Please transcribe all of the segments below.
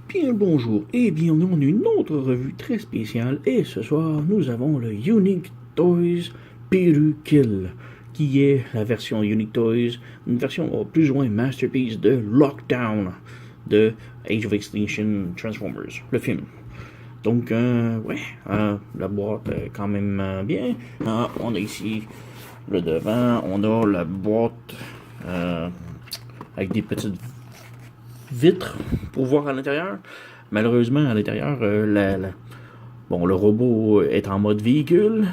Bien le bonjour et bienvenue dans une autre revue très spéciale. Et ce soir, nous avons le Unique Toys Peru Kill, qui est la version Unique Toys, une version plus ou moins masterpiece de Lockdown de Age of Extinction Transformers, le film. Donc, la boîte est quand même bien. On a ici le devant, on a la boîte avec des petites vitres pour voir à l'intérieur. Malheureusement, à l'intérieur, le robot est en mode véhicule,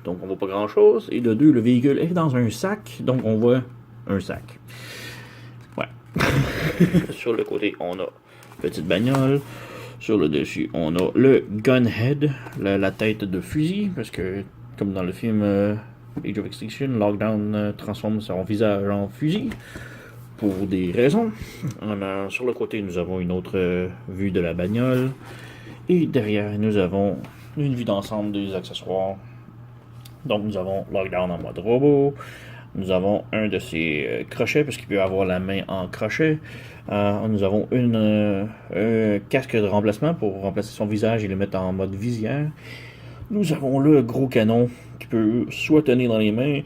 donc on voit pas grand chose. Et de deux, le véhicule est dans un sac, donc on voit un sac. Ouais. Sur le côté, on a petite bagnole. Sur le dessus, on a le gunhead, la tête de fusil, parce que, comme dans le film Age of Extinction, Lockdown transforme son visage en fusil pour des raisons. Sur le côté, nous avons une autre vue de la bagnole. Et derrière, nous avons une vue d'ensemble des accessoires. Donc, nous avons Lockdown en mode robot. Nous avons un de ses crochets, parce qu'il peut avoir la main en crochet. Nous avons un casque de remplacement pour remplacer son visage et le mettre en mode visière. Nous avons le gros canon qui peut soit tenir dans les mains,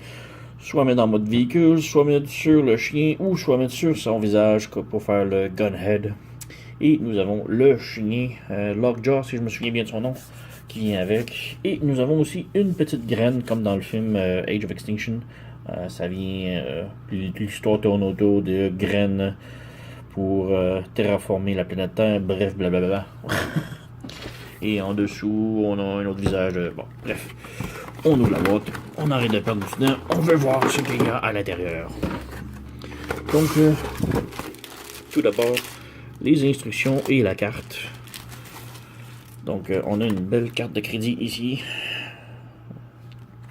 soit mettre en mode véhicule, soit mettre sur le chien, ou soit mettre sur son visage pour faire le gunhead. Et nous avons le chien, Lockjaw, si je me souviens bien de son nom, qui vient avec. Et nous avons aussi une petite graine, comme dans le film Age of Extinction. Ça vient, l'histoire tourne autour de graines pour terraformer la planète Terre, bref, blablabla. Et en dessous, on a un autre visage. Bon, bref. On ouvre la boîte, on arrête de perdre du temps, on veut voir ce qu'il y a à l'intérieur. Donc, tout d'abord, les instructions et la carte. Donc, on a une belle carte de crédit ici.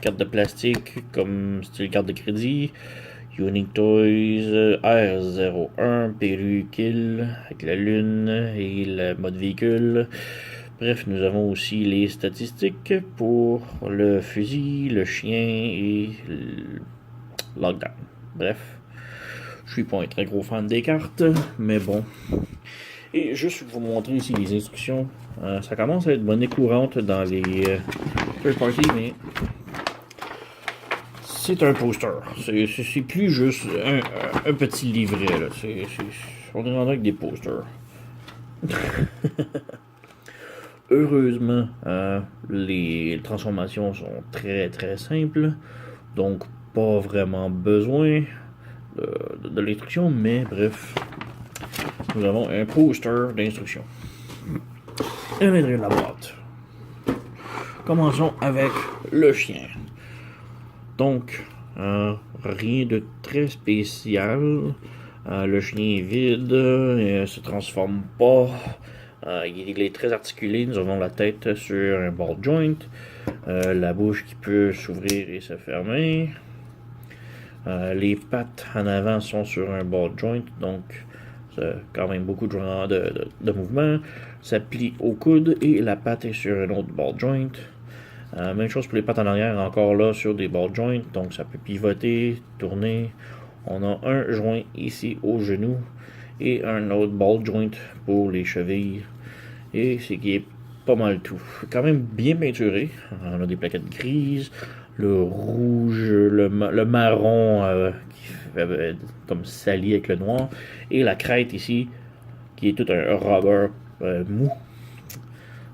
Carte de plastique, comme style carte de crédit. Unique Toys R01 Peru Kill avec la lune et le mode véhicule. Bref, nous avons aussi les statistiques pour le fusil, le chien et le Lockdown. Bref, je suis pas un très gros fan des cartes, mais bon. Et juste pour vous montrer ici les instructions, ça commence à être monnaie courante dans les third party, mais c'est un poster. C'est plus juste un petit livret. Là. On est rendu avec des posters. Heureusement, les transformations sont très très simples, donc pas vraiment besoin de l'instruction, mais bref, nous avons un poster d'instruction. À l'intérieur de la boîte. Commençons avec le chien. Donc, rien de très spécial. Le chien est vide, il se transforme pas. Il est très articulé. Nous avons la tête sur un ball joint, la bouche qui peut s'ouvrir et se fermer. Les pattes en avant sont sur un ball joint, donc quand même beaucoup de mouvements. Ça plie au coude et la patte est sur un autre ball joint. Même chose pour les pattes en arrière, encore là sur des ball joints, donc ça peut pivoter, tourner. On a un joint ici au genou et un autre ball joint pour les chevilles. Et c'est qui est pas mal tout. Quand même bien peinturé. On a des plaquettes grises, le rouge, le marron qui fait comme sali avec le noir. Et la crête ici qui est tout un rubber mou.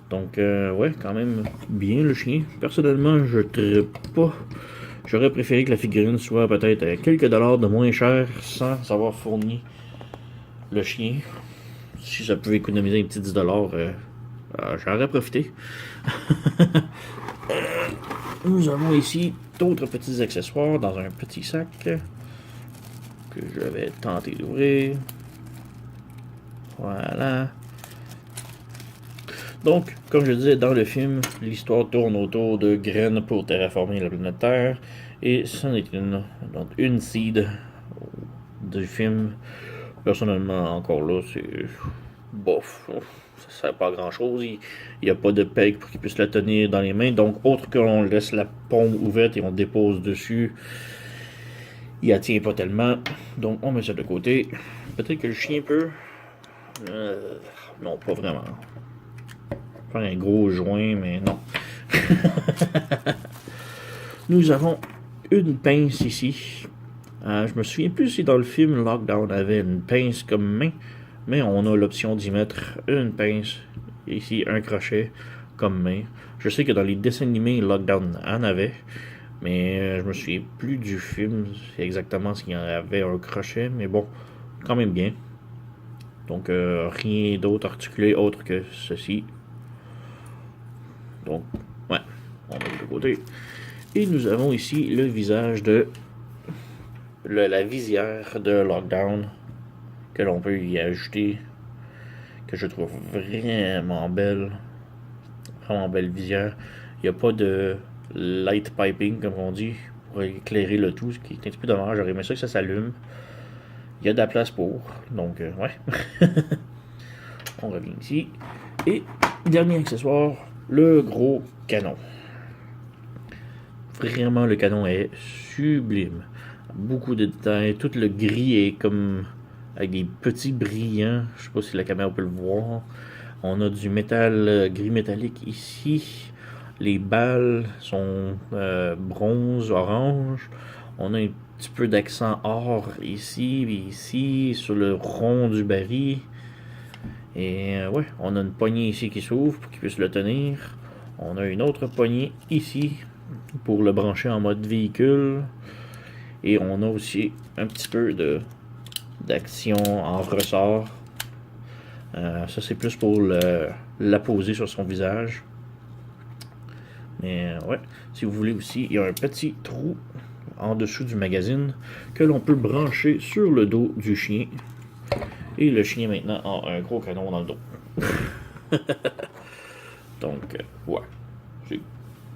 Donc, ouais, quand même bien le chien. Personnellement, je ne pas. J'aurais préféré que la figurine soit peut-être quelques dollars de moins cher sans avoir fourni le chien. Si ça pouvait économiser un petit 10$, j'aurais profité. Nous avons ici d'autres petits accessoires dans un petit sac que je vais tenter d'ouvrir. Voilà. Donc, comme je disais dans le film, l'histoire tourne autour de graines pour terraformer la planète Terre. Et c'en est une seed du film. Personnellement, encore là, c'est bof. Ça sert pas à grand chose. Il n'y a pas de peg pour qu'il puisse la tenir dans les mains. Donc, autre que l'on laisse la paume ouverte et on dépose dessus, il la tient pas tellement. Donc, on met ça de côté. Peut-être que le chien peut. Non, pas vraiment. Faire un gros joint, mais non. Nous avons une pince ici. Je me souviens plus si dans le film Lockdown avait une pince comme main, mais on a l'option d'y mettre une pince, ici un crochet comme main. Je sais que dans les dessins animés Lockdown en avait, mais je me souviens plus du film, c'est exactement s'il y en avait un crochet, mais bon, quand même bien. Donc rien d'autre articulé autre que ceci. Donc, ouais, on met de côté. Et nous avons ici le visage de la visière de Lockdown que l'on peut y ajouter, que je trouve vraiment belle. Vraiment belle visière. Il n'y a pas de light piping, comme on dit, pour éclairer le tout, ce qui est un petit peu dommage. J'aurais aimé ça que ça s'allume. Il y a de la place pour. Donc, ouais. On revient ici. Et, dernier accessoire, le gros canon. Vraiment, le canon est sublime. Beaucoup de détails. Tout le gris est comme avec des petits brillants. Je sais pas si la caméra peut le voir. On a du métal gris métallique ici. Les balles sont bronze, orange. On a un petit peu d'accent or ici et ici sur le rond du baril. Et ouais, on a une poignée ici qui s'ouvre pour qu'il puisse le tenir. On a une autre poignée ici pour le brancher en mode véhicule. Et on a aussi un petit peu d'action en ressort. Ça c'est plus pour la poser sur son visage. Mais ouais, si vous voulez aussi, il y a un petit trou en dessous du magazine que l'on peut brancher sur le dos du chien. Et le chien maintenant a un gros canon dans le dos. Donc, ouais. C'est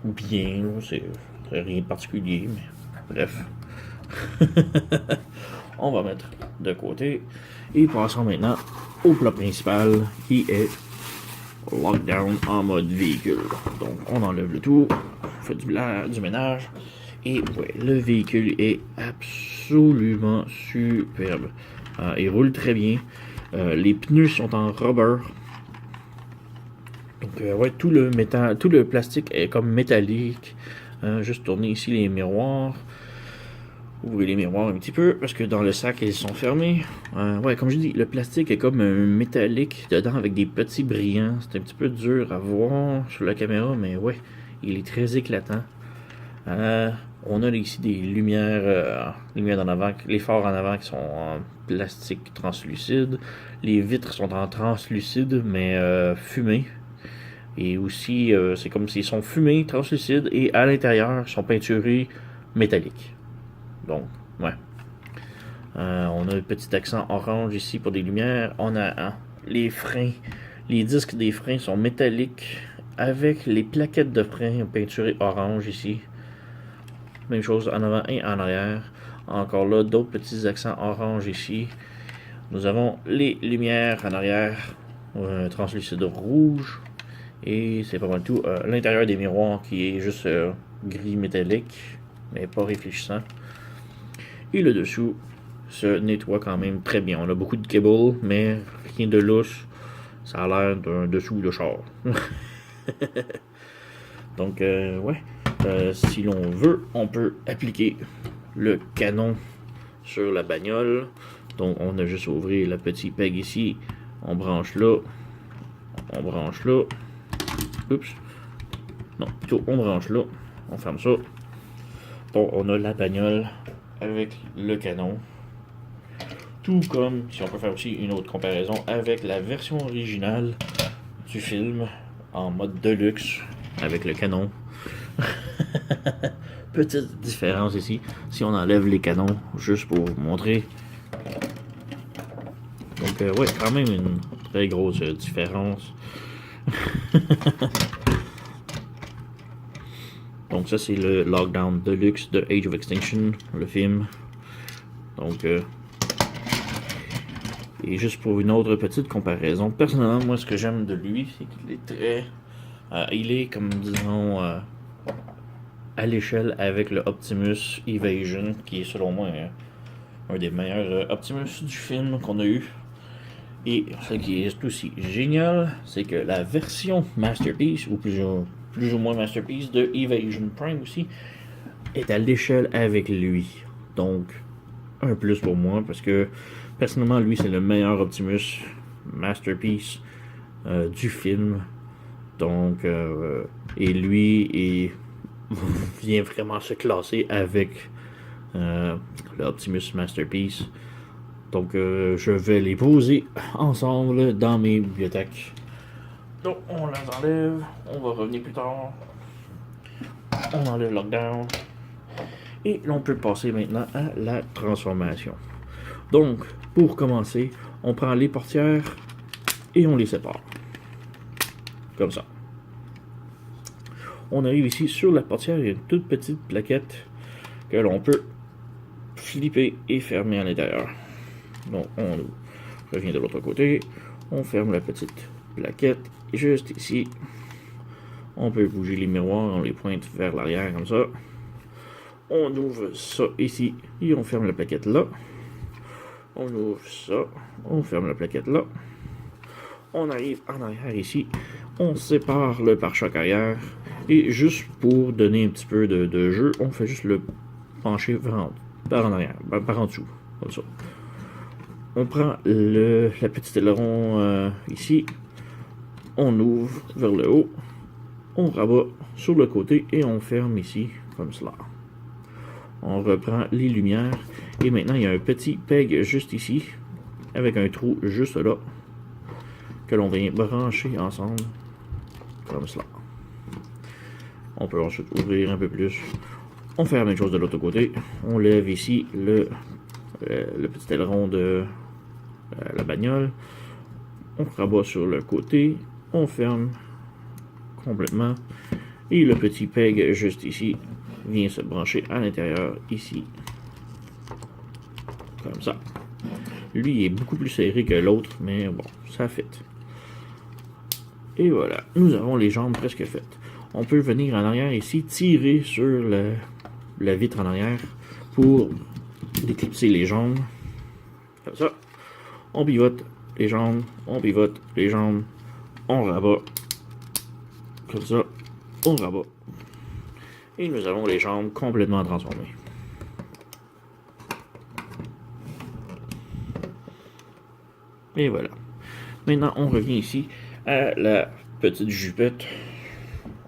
bien, c'est rien de particulier, mais bref. On va mettre de côté. Et passons maintenant au plat principal qui est Lockdown en mode véhicule. Donc, on enlève le tout, on fait du ménage. Et ouais, le véhicule est absolument superbe. Il roule très bien. Les pneus sont en rubber. Donc, ouais, tout le plastique est comme métallique. Juste tourner ici les miroirs. Ouvrez les miroirs un petit peu, parce que dans le sac, ils sont fermés. Ouais, comme je dis, le plastique est comme un métallique dedans avec des petits brillants. C'est un petit peu dur à voir sur la caméra, mais ouais, il est très éclatant. On a ici des lumières en avant, les phares en avant qui sont en plastique translucide. Les vitres sont en translucide, mais fumées. Et aussi, c'est comme s'ils sont fumés, translucides, et à l'intérieur, sont peinturés métalliques. Donc, ouais. On a un petit accent orange ici pour des lumières. On a les freins. Les disques des freins sont métalliques avec les plaquettes de freins peinturées orange ici. Même chose en avant et en arrière. Encore là, d'autres petits accents orange ici. Nous avons les lumières en arrière translucides rouge. Et c'est pas mal tout. L'intérieur des miroirs qui est juste gris métallique, mais pas réfléchissant. Et le dessous se nettoie quand même très bien. On a beaucoup de cables, mais rien de louche. Ça a l'air d'un dessous de char. Donc, ouais. Si l'on veut, on peut appliquer le canon sur la bagnole. Donc, on a juste à ouvrir la petite peg ici. On branche là. On branche là. Oups. Non, plutôt on branche là. On ferme ça. Bon, on a la bagnole avec le canon. Tout comme, si on peut faire aussi une autre comparaison, avec la version originale du film en mode deluxe avec le canon. Petite différence ici, si on enlève les canons, juste pour vous montrer. Donc, ouais, quand même une très grosse différence. Donc ça c'est le Lockdown Deluxe de Age of Extinction, le film. Donc et juste pour une autre petite comparaison, personnellement moi ce que j'aime de lui c'est qu'il est très il est comme disons à l'échelle avec le Optimus Evasion qui est selon moi un des meilleurs Optimus du film qu'on a eu. Et ce qui est aussi génial, c'est que la version Masterpiece, ou plus ou moins Masterpiece de Evasion Prime aussi, est à l'échelle avec lui. Donc, un plus pour moi, parce que personnellement, lui, c'est le meilleur Optimus Masterpiece du film. Donc, et lui vient vraiment se classer avec l'Optimus Masterpiece. Donc, je vais les poser ensemble dans mes bibliothèques. Donc, on les enlève. On va revenir plus tard. On enlève Lockdown. Et l'on peut passer maintenant à la transformation. Donc, pour commencer, on prend les portières et on les sépare. Comme ça. On arrive ici sur la portière, il y a une toute petite plaquette que l'on peut flipper et fermer à l'intérieur. Donc, on revient de l'autre côté, on ferme la petite plaquette juste ici. On peut bouger les miroirs, on les pointe vers l'arrière comme ça. On ouvre ça ici et on ferme la plaquette là. On ouvre ça, on ferme la plaquette là. On arrive en arrière ici, on sépare le pare-choc arrière et juste pour donner un petit peu de jeu, on fait juste le pencher par en arrière, par en dessous, comme ça. On prend la petite aileron ici, on ouvre vers le haut, on rabat sur le côté et on ferme ici, comme cela. On reprend les lumières et maintenant il y a un petit peg juste ici, avec un trou juste là, que l'on vient brancher ensemble, comme cela. On peut ensuite ouvrir un peu plus. On fait la même chose de l'autre côté. On lève ici le petit aileron de la bagnole. On rabat sur le côté. On ferme complètement. Et le petit peg juste ici vient se brancher à l'intérieur ici. Comme ça. Lui il est beaucoup plus serré que l'autre, mais bon, ça fit. Et voilà, nous avons les jambes presque faites. On peut venir en arrière ici, tirer sur la vitre en arrière pour déclipser les jambes. Comme ça. On pivote les jambes, on pivote les jambes, on rabat. Comme ça, on rabat. Et nous avons les jambes complètement transformées. Et voilà. Maintenant, on revient ici à la petite jupette.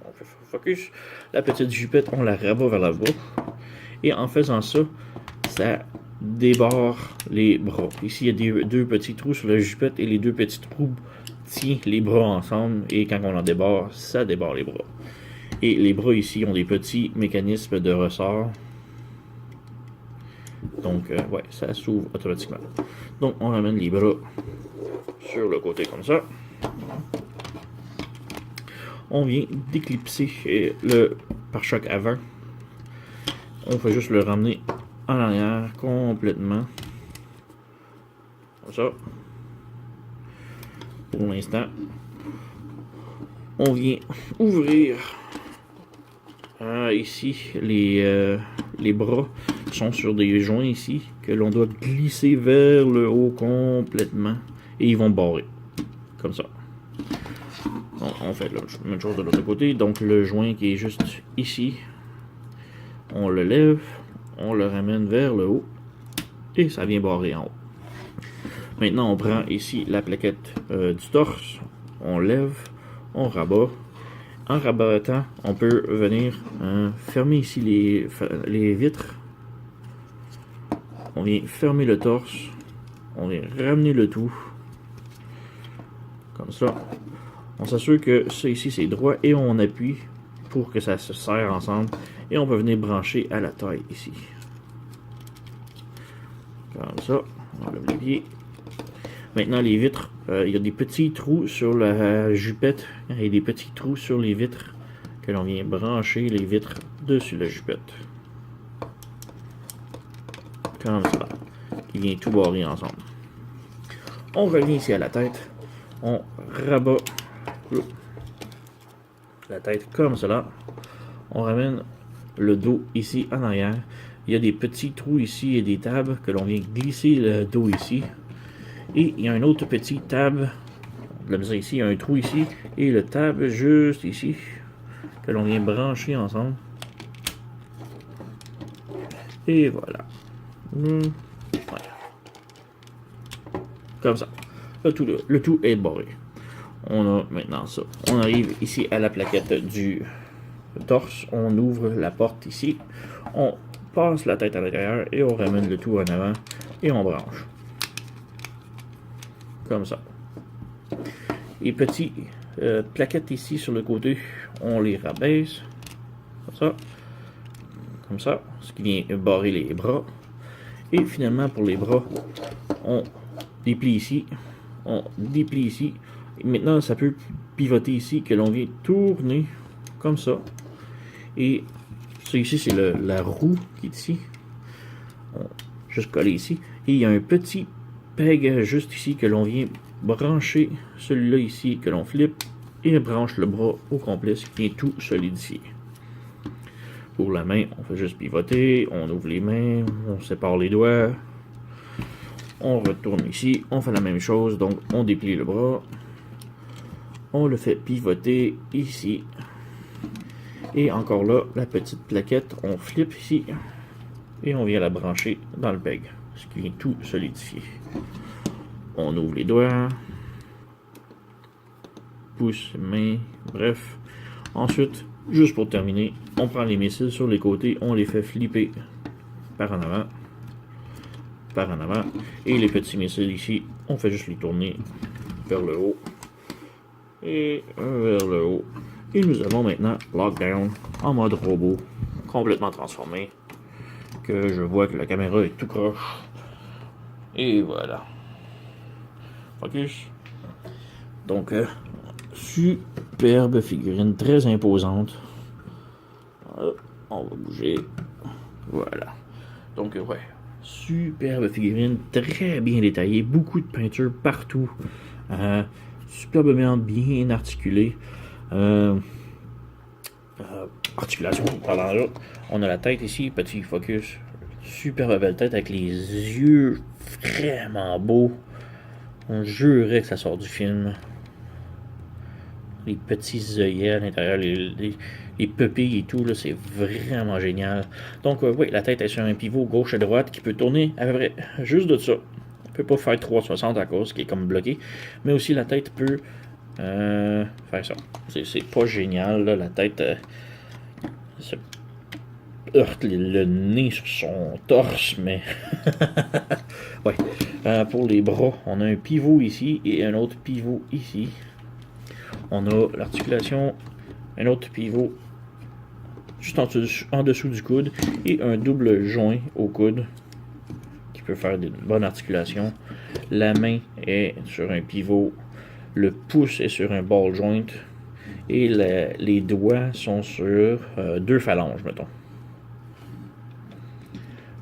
On fait focus. La petite jupette, on la rabat vers la bas. Et en faisant ça, ça débarre les bras. Ici, il y a deux petits trous sur la jupette et les deux petits trous tiennent les bras ensemble. Et quand on en débarre, ça débarre les bras. Et les bras ici ont des petits mécanismes de ressort. Donc, ouais, ça s'ouvre automatiquement. Donc, on ramène les bras sur le côté comme ça. On vient d'éclipser le pare-choc avant. On fait juste le ramener en arrière complètement. Comme ça. Pour l'instant. On vient ouvrir ici les bras sont sur des joints ici que l'on doit glisser vers le haut complètement et ils vont barrer comme ça. On fait la même chose de l'autre côté. Donc le joint qui est juste ici, on le lève, on le ramène vers le haut et ça vient barrer en haut. Maintenant on prend ici la plaquette du torse, on lève, on rabat. En rabattant, on peut venir fermer ici les vitres. On vient fermer le torse. On vient ramener le tout. Comme ça. On s'assure que ça ici c'est droit et on appuie pour que ça se serre ensemble. Et on peut venir brancher à la taille ici. Comme ça. On enlève les pieds. Maintenant les vitres, il y a des petits trous sur la jupette et des petits trous sur les vitres que l'on vient brancher les vitres dessus la jupette. Comme ça. Qui vient tout barrer ensemble. On revient ici à la tête. On rabat la tête comme cela. On ramène le dos ici en arrière. Il y a des petits trous ici et des tables que l'on vient glisser le dos ici. Et il y a un autre petit tab. Comme ça ici, il y a un trou ici. Et le tab juste ici. Que l'on vient brancher ensemble. Et voilà. Voilà. Comme ça. Le tout est barré. On a maintenant ça. On arrive ici à la plaquette du torse. On ouvre la porte ici. On passe la tête à l'intérieur et on ramène le tout en avant. Et on branche. Comme ça. Les petites plaquettes ici sur le côté, on les rabaisse. Comme ça. Comme ça. Ce qui vient barrer les bras. Et finalement, pour les bras, on déplie ici. On déplie ici. Et maintenant, ça peut pivoter ici, que l'on vient tourner comme ça. Et ça ici, c'est la roue qui est ici. On juste coller ici. Et il y a un petit peg juste ici que l'on vient brancher. Celui-là ici, que l'on flippe. Et branche le bras au complet, ce qui vient tout solidifier. Pour la main, on fait juste pivoter, on ouvre les mains, on sépare les doigts, on retourne ici, on fait la même chose, donc on déplie le bras, on le fait pivoter ici, et encore là, la petite plaquette, on flippe ici, et on vient la brancher dans le peg, ce qui vient tout solidifier. On ouvre les doigts, pouce, main, bref, ensuite, juste pour terminer, on prend les missiles sur les côtés, on les fait flipper par en avant, et les petits missiles ici, on fait juste les tourner vers le haut, et vers le haut. Et nous avons maintenant Lockdown en mode robot, complètement transformé, que je vois que la caméra est tout croche, et voilà. Focus. Donc, superbe figurine, très imposante. Voilà, on va bouger. Voilà. Donc, ouais. Superbe figurine, très bien détaillée. Beaucoup de peinture partout. Superbement bien articulée. Articulation, parlant là. On a la tête ici, petit focus. Superbe belle tête avec les yeux vraiment beaux. On jurait que ça sort du film. Les petits œillets à l'intérieur, les pupilles et tout, là, c'est vraiment génial. Donc, oui, la tête est sur un pivot gauche et droite qui peut tourner à peu près juste de ça. On peut pas faire 360 à cause qui est comme bloqué, mais aussi la tête peut faire ça. C'est pas génial, là, la tête se heurte le nez sur son torse, mais ouais. Pour les bras, on a un pivot ici et un autre pivot ici. On a l'articulation, un autre pivot juste en dessous du coude et un double joint au coude qui peut faire une bonne articulation. La main est sur un pivot, le pouce est sur un ball joint et les doigts sont sur deux phalanges, mettons.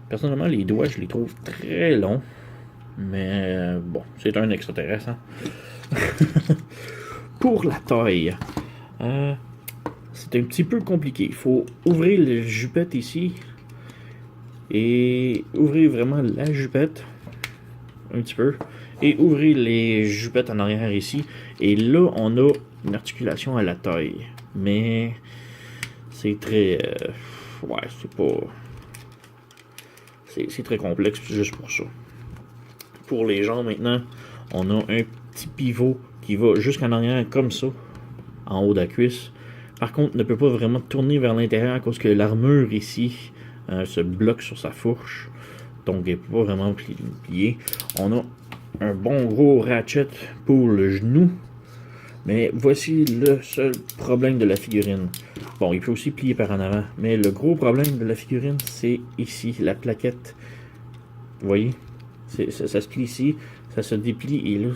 Personnellement, les doigts, je les trouve très longs, mais bon, c'est un extraterrestre. Hein? Pour la taille, c'est un petit peu compliqué. Il faut ouvrir la jupette ici et ouvrir vraiment la jupette un petit peu et ouvrir les jupettes en arrière ici. Et là, on a une articulation à la taille, mais c'est très, ouais, c'est pas, c'est très complexe juste pour ça. Pour les jambes maintenant, on a un petit pivot qui va jusqu'en arrière comme ça, en haut de la cuisse. Par contre, ne peut pas vraiment tourner vers l'intérieur à cause que l'armure ici se bloque sur sa fourche. Donc, il ne peut pas vraiment plier. On a un bon gros ratchet pour le genou. Mais voici le seul problème de la figurine. Bon, il peut aussi plier par en avant. Mais le gros problème de la figurine, c'est ici, la plaquette. Vous voyez? Ça se plie ici, ça se déplie et là,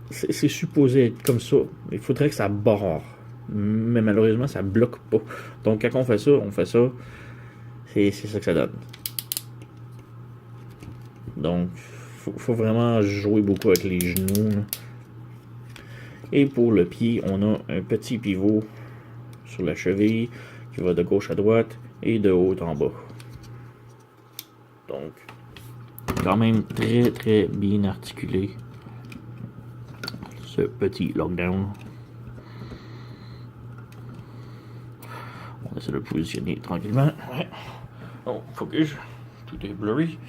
c'est supposé être comme ça. Il faudrait que ça barre. Mais malheureusement, ça bloque pas. Donc, quand on fait ça. C'est ça que ça donne. Donc, faut vraiment jouer beaucoup avec les genoux. Là. Et pour le pied, on a un petit pivot sur la cheville qui va de gauche à droite et de haut en bas. Donc, quand même très très bien articulé. ce petit lockdown. On essaie de le positionner tranquillement. Ouais. Oh, focus. Tout est blurry.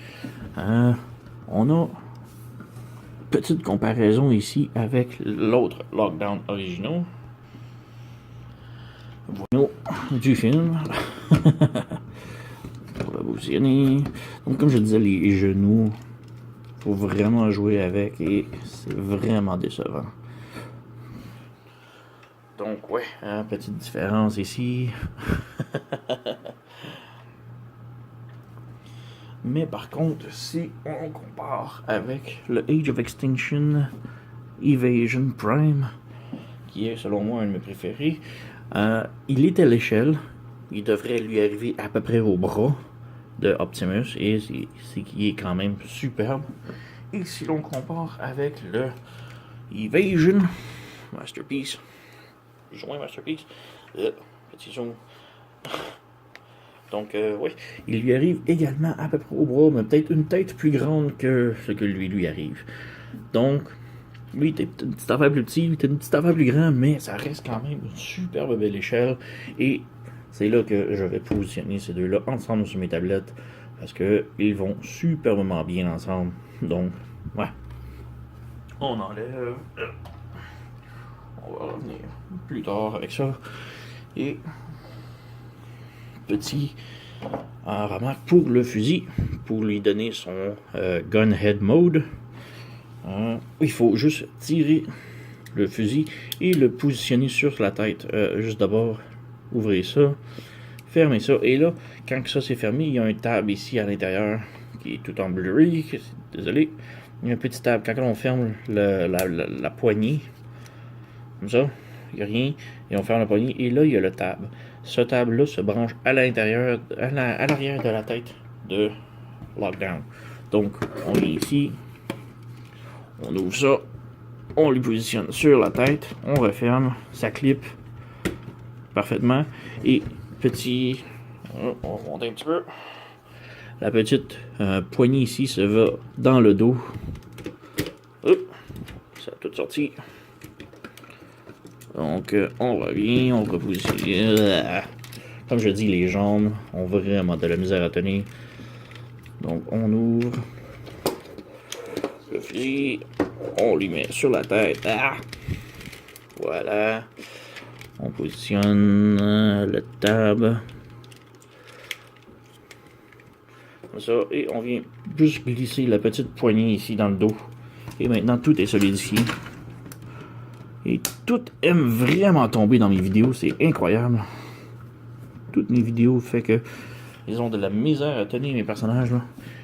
On a petite comparaison ici avec l'autre lockdown original. Voilà du film. On va positionner. Donc, comme je disais, les genoux, faut vraiment jouer avec et c'est vraiment décevant. Donc, ouais, petite différence ici. Mais par contre, si on compare avec le Age of Extinction Evasion Prime, qui est selon moi un de mes préférés, il est à l'échelle. Il devrait lui arriver à peu près au bras de Optimus et c'est qui est quand même superbe. Et si l'on compare avec le Evasion Masterpiece, joint Masterpiece, petit zoom. Donc, oui, il lui arrive également à peu près au bras, mais peut-être une tête plus grande que ce que lui arrive. Donc, lui, il était une petite affaire plus petit, il était une petite affaire plus grande, mais ça reste quand même une superbe belle échelle. Et c'est là que je vais positionner ces deux-là ensemble sur mes tablettes, parce qu'ils vont superbement bien ensemble. Donc, ouais. On enlève. On va revenir plus tard avec ça. Et petit remarque pour le fusil, pour lui donner son gunhead mode, il faut juste tirer le fusil et le positionner sur la tête. Juste d'abord ouvrir ça, fermer ça, et là, quand ça c'est fermé, il y a un tab ici à l'intérieur qui est tout en blurry, désolé, il y a un petit tab. Quand on ferme la poignée, comme ça, il n'y a rien, et on ferme la poignée, et là il y a le tab. Ce tab-là se branche à l'intérieur, à l'arrière de la tête de Lockdown. Donc, on vient ici, on ouvre ça, on lui positionne sur la tête, on referme, ça clip parfaitement. Et petit, on va monter un petit peu. La petite poignée ici se va dans le dos. Hop, ça a tout sorti. Donc, on revient, on repositionne. Comme je dis, les jambes ont vraiment de la misère à tenir. Donc, on ouvre le fusil, on lui met sur la tête. Voilà. On positionne le tab. Comme ça, et on vient juste glisser la petite poignée ici dans le dos. Et maintenant, tout est solidifié. Et tout aime vraiment tomber dans mes vidéos, c'est incroyable. Toutes mes vidéos fait que ils ont de la misère à tenir mes personnages là.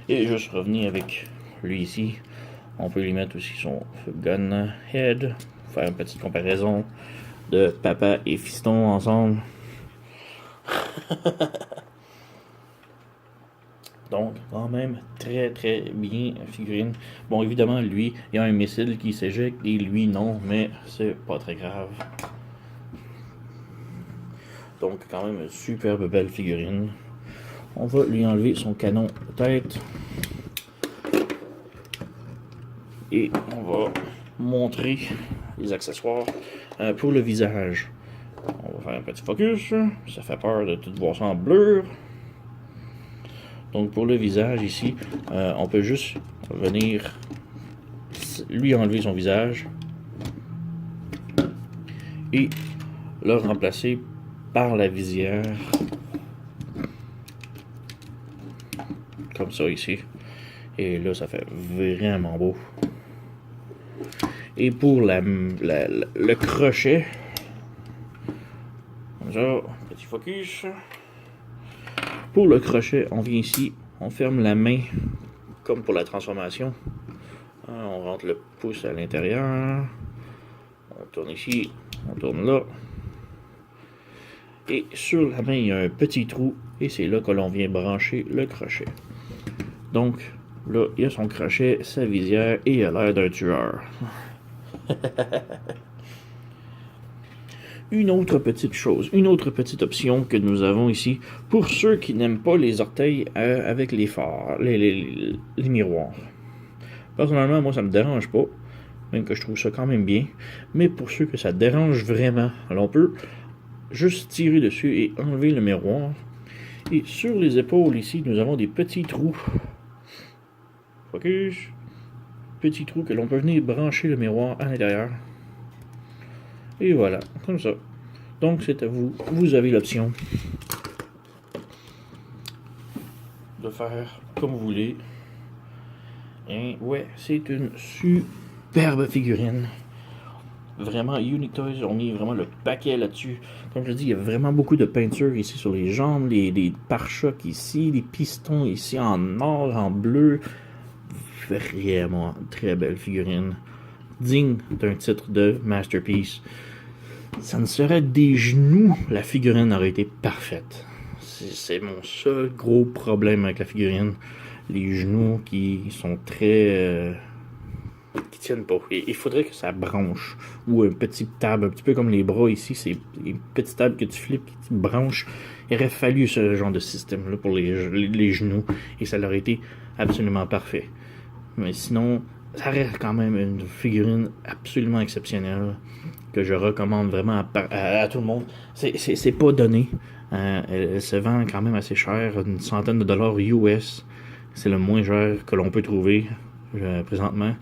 Et juste revenir avec lui ici. On peut lui mettre aussi son gun head. Faire une petite comparaison de papa et fiston ensemble. Donc, quand même, très très bien figurine. Bon, évidemment, lui, il y a un missile qui s'éjecte et lui, non, mais c'est pas très grave. Donc, quand même, une superbe belle figurine. On va lui enlever son canon de tête. Et on va montrer les accessoires pour le visage. On va faire un petit focus. Ça fait peur de tout voir ça en bleu. Donc pour le visage ici, on peut juste venir lui enlever son visage et le remplacer par la visière. Comme ça ici. Et là, ça fait vraiment beau. Et pour le crochet, comme ça, petit focus. Pour le crochet, on vient ici, on ferme la main, comme pour la transformation. On rentre le pouce à l'intérieur. On tourne ici, on tourne là. Et sur la main, il y a un petit trou, et c'est là que l'on vient brancher le crochet. Donc, là, il y a son crochet, sa visière, et il a l'air d'un tueur. Une autre petite chose, une autre petite option que nous avons ici, pour ceux qui n'aiment pas les orteils avec les phares, les miroirs. Personnellement, moi, ça me dérange pas, même que je trouve ça quand même bien. Mais pour ceux que ça dérange vraiment, alors on peut juste tirer dessus et enlever le miroir. Et sur les épaules ici, nous avons des petits trous. Focus. Petits trous que l'on peut venir brancher le miroir à l'intérieur. Et voilà, comme ça. Donc c'est à vous. Vous avez l'option de faire comme vous voulez. Et ouais, c'est une superbe figurine. Vraiment, Unique Toys ont mis vraiment le paquet là-dessus. Comme je dis, il y a vraiment beaucoup de peinture ici sur les jambes, les pare-chocs ici, les pistons ici en or, en bleu. Vraiment très belle figurine. Digne d'un titre de Masterpiece. Ça ne serait des genoux, la figurine aurait été parfaite. C'est mon seul gros problème avec la figurine. Les genoux qui sont très... qui tiennent pas. Et il faudrait que ça branche. Ou une petite table, un petit peu comme les bras ici, c'est une petite table que tu flippes, qui branche. Il aurait fallu ce genre de système-là pour les genoux. Et ça aurait été absolument parfait. Mais sinon, ça reste quand même une figurine absolument exceptionnelle que je recommande vraiment à tout le monde. C'est pas donné. Elle se vend quand même assez cher, une centaine de dollars US. C'est le moins cher que l'on peut trouver présentement.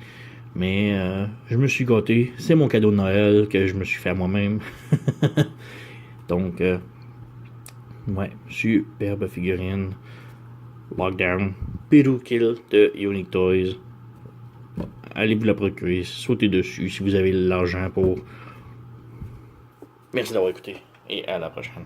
Mais je me suis gâté. C'est mon cadeau de Noël que je me suis fait à moi-même. Donc, ouais, superbe figurine. Lockdown, Peru Kill de Unique Toys. Allez vous la procurer, sautez dessus si vous avez l'argent pour. Merci d'avoir écouté et à la prochaine.